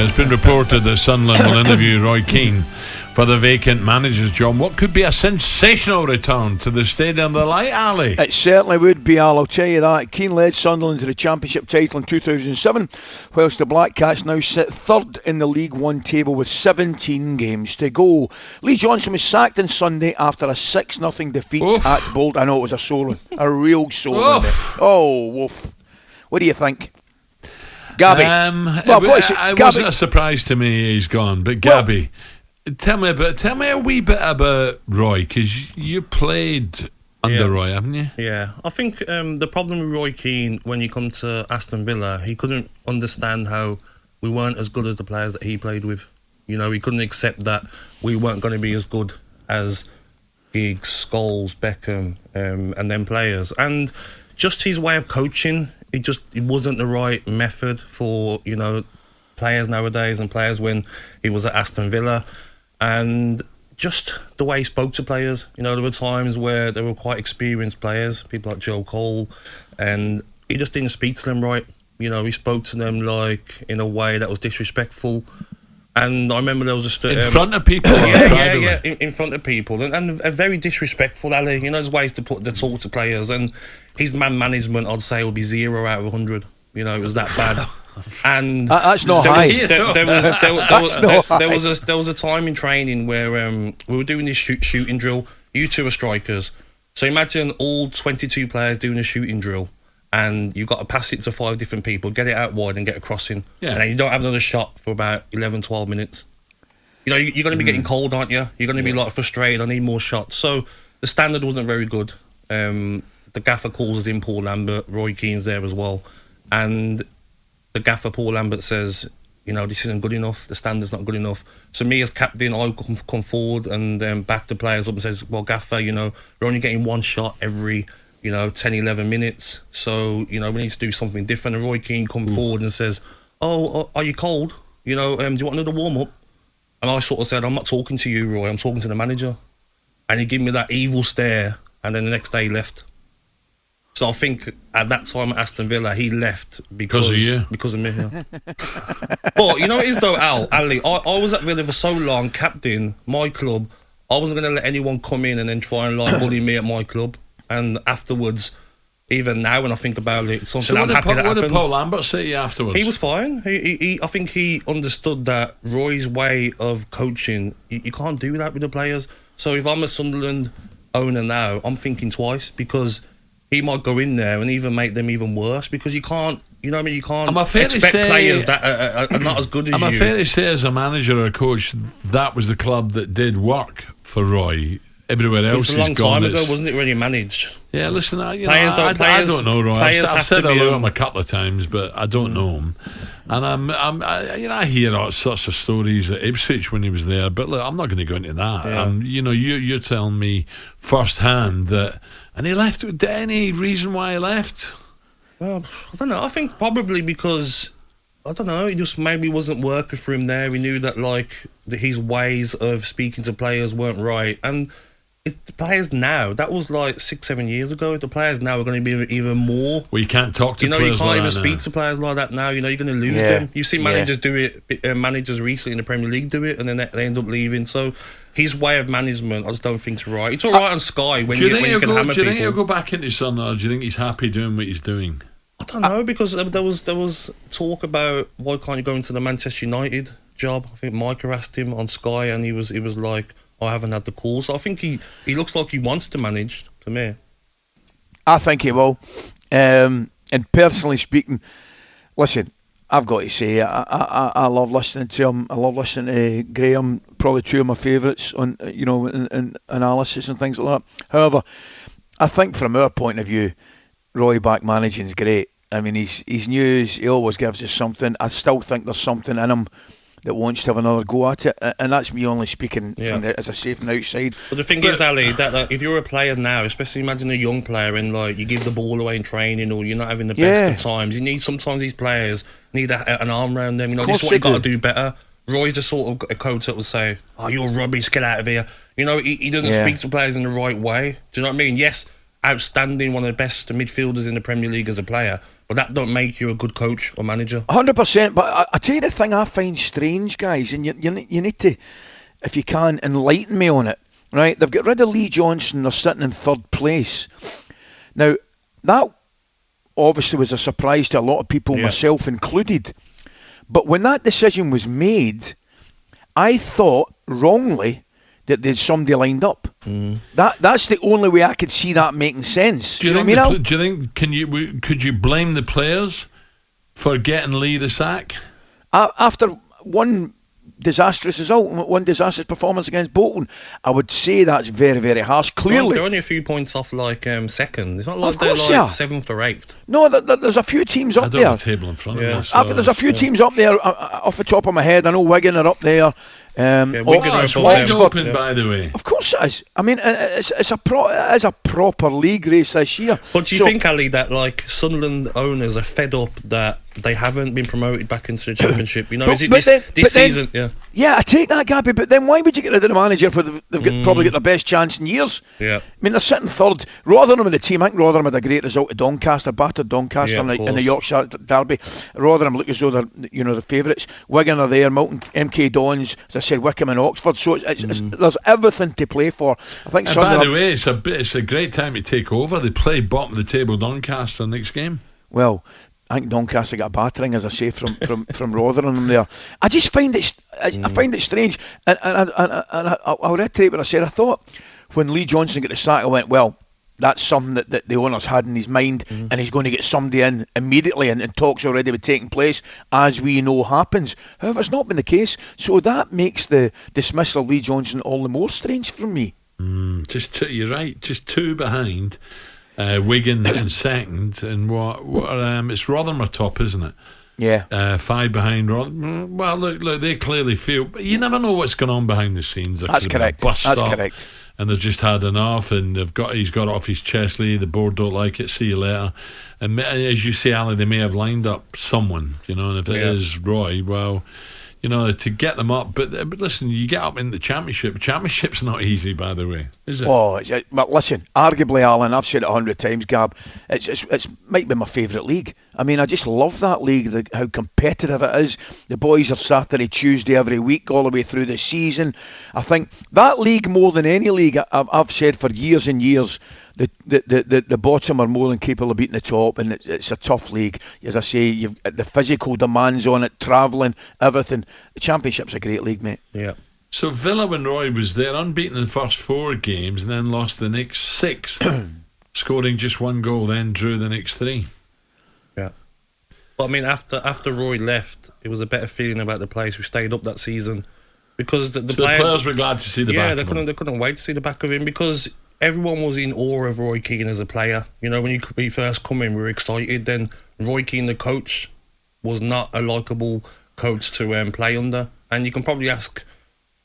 It's been reported that Sunderland will interview Roy Keane for the vacant manager's job. What could be a sensational return to the Stadium of the Light, Ali? It certainly would be, Al, I'll tell you that. Keane led Sunderland to the Championship title in 2007, whilst the Black Cats now sit third in the League One table with 17 games to go. Lee Johnson was sacked on Sunday after a 6-0 defeat at Bolton. I know it was a sore one, a real sore one. Oh, woof. What do you think? Gabby. It wasn't a surprise to me he's gone, but Gabby, tell me a wee bit about Roy, because you played under Roy, haven't you? Yeah, I think the problem with Roy Keane when you come to Aston Villa, he couldn't understand how we weren't as good as the players that he played with. You know, he couldn't accept that we weren't going to be as good as Giggs, Scholes, Beckham, and them players. And just his way of coaching, it wasn't the right method for, you know, players nowadays and players when he was at Aston Villa. And just the way he spoke to players, you know, there were times where they were quite experienced players, people like Joe Cole, and he just didn't speak to them right. You know, he spoke to them like in a way that was disrespectful. And I remember there was a in front of people. In front of people, and very disrespectful. Ali, you know, there's ways to talk to players, and his man management, I'd say, would be 0 out of 100. You know, it was that bad. And that's not high. There was a time in training where we were doing this shooting drill. You two are strikers, so imagine all 22 players doing a shooting drill. And you've got to pass it to 5 different people, get it out wide and get a crossing. Yeah. And then you don't have another shot for about 11, 12 minutes. You know, you're going to be getting cold, aren't you? You're going to be like frustrated, I need more shots. So the standard wasn't very good. The gaffer calls us in Paul Lambert, Roy Keane's there as well. And the gaffer, Paul Lambert, says, you know, this isn't good enough, the standard's not good enough. So me as captain, I come forward and back the players up and says, well, gaffer, you know, we're only getting one shot every 10, 11 minutes. So, you know, we need to do something different. And Roy Keane come forward and says, oh, are you cold? You know, do you want another warm-up? And I sort of said, I'm not talking to you, Roy, I'm talking to the manager. And he gave me that evil stare, and then the next day he left. So I think at that time at Aston Villa, he left because of you. Because of me, yeah. But, you know what it is though, Ali, I was at Villa for so long, captain, my club. I wasn't going to let anyone come in and then try and like bully me at my club. And afterwards, even now when I think about it, it's something I'm happy that happened. What did Paul Lambert say to you afterwards? He was fine. I think he understood that Roy's way of coaching, you can't do that with the players. So if I'm a Sunderland owner now, I'm thinking twice, because he might go in there and even make them even worse, because you can't, you know what I mean? You can't expect players that are not as good as you. Am I fair to say, as a manager or a coach, that was the club that did work for Roy? Everywhere else is gone. It's a long time ago, wasn't it, when he managed? Yeah, listen, I don't know, Roy. I've said hello to him a couple of times, but I don't know him. And I hear all sorts of stories at Ipswich when he was there, but look, I'm not going to go into that. Yeah. You're telling me firsthand that, and he left. Any reason why he left? Well, I don't know. I think probably because, I don't know, it just maybe wasn't working for him there. He knew that his ways of speaking to players weren't right, and the players now, that was like 6-7 years ago. The players now are going to be even more. Well, you can't talk to players you can't like even that speak now. to players like that now. You know, you're going to lose them. You've seen managers do it, managers recently in the Premier League do it, and then they end up leaving. So his way of management, I just don't think it's right. It's all right on Sky when you can hammer people. Do you think he'll go back into Sunderland, or do you think he's happy doing what he's doing? I don't know, because there was talk about why can't you go into the Manchester United job. I think Micah asked him on Sky, and he was like, I haven't had the call. So I think he looks like he wants to manage, to me. I think he will. And personally speaking, listen, I've got to say, I love listening to him. I love listening to Graham. Probably two of my favourites on, in analysis and things like that. However, I think from our point of view, Roy back managing is great. I mean, he's news. He always gives us something. I still think there's something in him that wants to have another go at it, and that's me only speaking as I say from the outside. But the thing is, Ali, that if you're a player now, especially imagine a young player, and you give the ball away in training, or you're not having the best of times, sometimes these players need an arm around them. This is what you got to do better. Roy's the sort of a coach that would say, "Oh, you're rubbish, get out of here." He doesn't speak to players in the right way. Do you know what I mean? Yes, outstanding, one of the best midfielders in the Premier League as a player. But that don't make you a good coach or manager. 100%. But I tell you the thing I find strange, guys, and you need to, if you can, enlighten me on it. Right? They've got rid of Lee Johnson. They're sitting in third place. Now, that obviously was a surprise to a lot of people, myself included. But when that decision was made, I thought wrongly that there's somebody lined up. That's the only way I could see that making sense. Do you think? Could you blame the players for getting Lee the sack after one disastrous result, one disastrous performance against Bolton? I would say that's very, very harsh. Clearly, they're only a few points off, second. It's not like they're seventh or eighth. No, there's a few teams up there. I don't have the table in front of me. So there's a few teams up there. Off the top of my head, I know Wigan are up there. It's wide open, by the way. Of course it is. I mean, it is a proper league race this year. But do you think, Ali, that Sunderland owners are fed up that they haven't been promoted back into the Championship? This season? Yeah, I take that, Gabby. But then why would you get rid of the manager for they've probably got their best chance in years? Yeah. I mean, they're sitting third. Rotherham in the team. I think Rotherham had a great result at Doncaster, battered Doncaster in the Yorkshire derby. Rotherham look as though they're the favourites. Wigan are there. Milton, MK Dons, as I said, Wickham and Oxford. So there's everything to play for. I think. And by the way, it's a great time to take over. They play bottom of the table Doncaster next game. Well, I think Doncaster got a battering, as I say, from Rotherham there. I just find it. I find it strange, and I'll reiterate what I said. I thought when Lee Johnson got the sack, I went, well, that's something that the owners had in his mind, and he's going to get somebody in immediately, and talks already were taking place, as we know happens. However, it's not been the case, so that makes the dismissal of Lee Johnson all the more strange for me. You're right, just two behind. Wigan in second, and it's Rotherham are top, isn't it? Yeah. 5 behind Rotherham. Well, look, they clearly feel, but you never know what's going on behind the scenes. That's correct. Correct. And they've just had enough, and he's got it off his chest. Lee, the board don't like it. See you later. And as you say, Ali, they may have lined up someone, and if it is Roy, well, to get them up. But listen, you get up in the Championship. Championship's not easy, by the way, is it? Oh, but listen, arguably, Alan, I've said it 100 times, Gab, it's might be my favourite league. I mean, I just love that league, how competitive it is. The boys are Saturday, Tuesday every week, all the way through the season. I think that league, more than any league, I've said for years and years, the bottom are more than capable of beating the top, and it's a tough league. As I say, you've the physical demands on it, travelling, everything. The Championship's a great league, mate. Yeah. So Villa, when Roy was there, unbeaten in the first 4 games, and then lost the next 6, scoring just 1 goal, then drew the next 3. Yeah. But I mean, after Roy left, it was a better feeling about the place. We stayed up that season because the players were glad to see the back. Yeah, they couldn't wait to see the back of him because everyone was in awe of Roy Keane as a player. When he first come in, we were excited. Then Roy Keane, the coach, was not a likeable coach to play under. And you can probably ask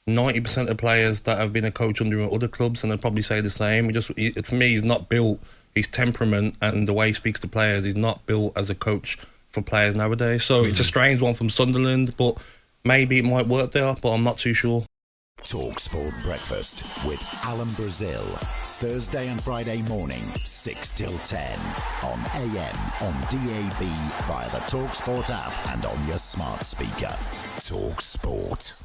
90% of players that have been a coach under other clubs, and they'll probably say the same. For me, he's not built. His temperament and the way he speaks to players, he's not built as a coach for players nowadays. So it's a strange one from Sunderland, but maybe it might work there, but I'm not too sure. talkSPORT Breakfast with Alan Brazil. Thursday and Friday morning, 6 till 10. On AM, on DAB, via the talkSPORT app and on your smart speaker. talkSPORT.